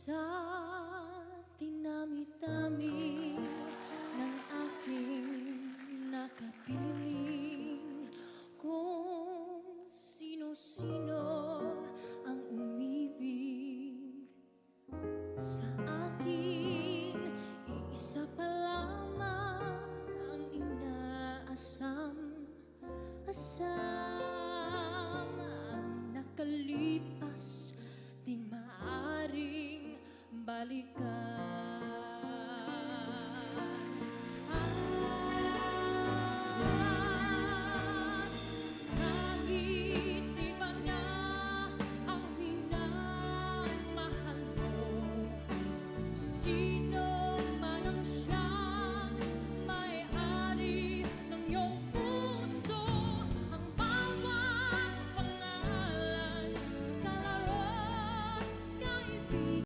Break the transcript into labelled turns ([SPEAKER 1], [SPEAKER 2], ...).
[SPEAKER 1] Sa dinami-dami ng aking nakapiling, kung sino-sino ang umibig sa akin, iisa pa lamang ang inaasam-asam. Ang nakalipas di maaring balikan.